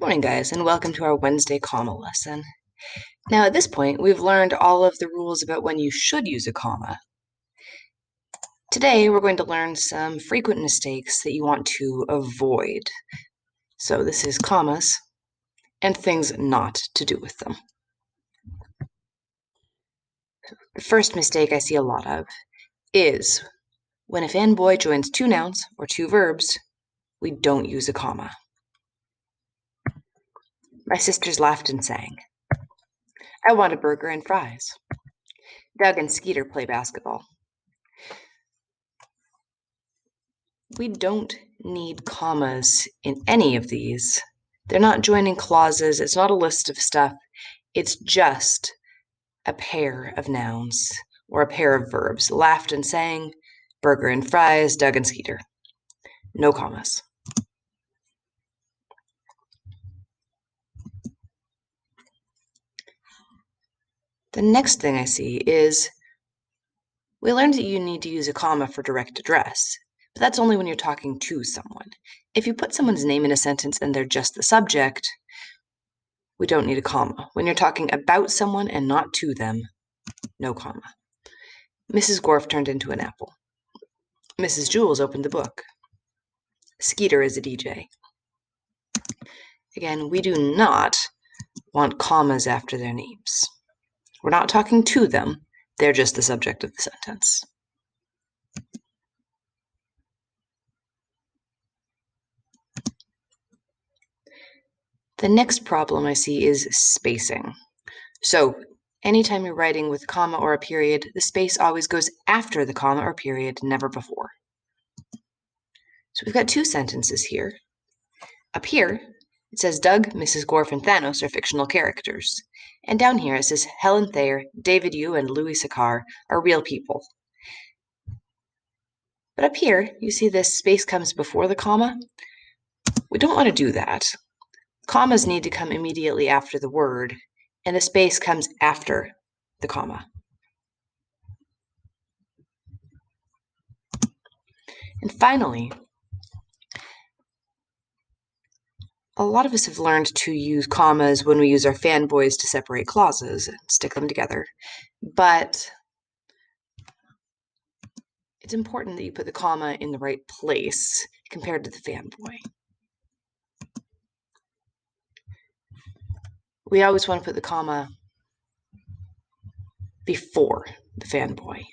Morning, guys, and welcome to our Wednesday comma lesson. Now, at this point, we've learned all of the rules about when you should use a comma. Today, we're going to learn some frequent mistakes that you want to avoid. So this is commas and things not to do with them. The first mistake I see a lot of is when a fanboy joins two nouns or two verbs, we don't use a comma. My sisters laughed and sang. I want a burger and fries. Doug and Skeeter play basketball. We don't need commas in any of these. They're not joining clauses. It's not a list of stuff. It's just a pair of nouns or a pair of verbs. Laughed and sang, burger and fries, Doug and Skeeter. No commas. The next thing I see is we learned that you need to use a comma for direct address, but that's only when you're talking to someone. If you put someone's name in a sentence and they're just the subject, we don't need a comma. When you're talking about someone and not to them, no comma. Mrs. Gorf turned into an apple. Mrs. Jules opened the book. Skeeter is a DJ. Again, we do not want commas after their names. We're not talking to them. They're just the subject of the sentence. The next problem I see is spacing. So anytime you're writing with a comma or a period, the space always goes after the comma or period, never before. So we've got two sentences here. Up here, it says Doug, Mrs. Gorf, and Thanos are fictional characters. And down here it says Helen Thayer, David Yu, and Louis Sakar are real people. But up here, you see this space comes before the comma. We don't want to do that. Commas need to come immediately after the word, and the space comes after the comma. And finally, a lot of us have learned to use commas when we use our fanboys to separate clauses and stick them together. But it's important that you put the comma in the right place compared to the fanboy. We always want to put the comma before the fanboy.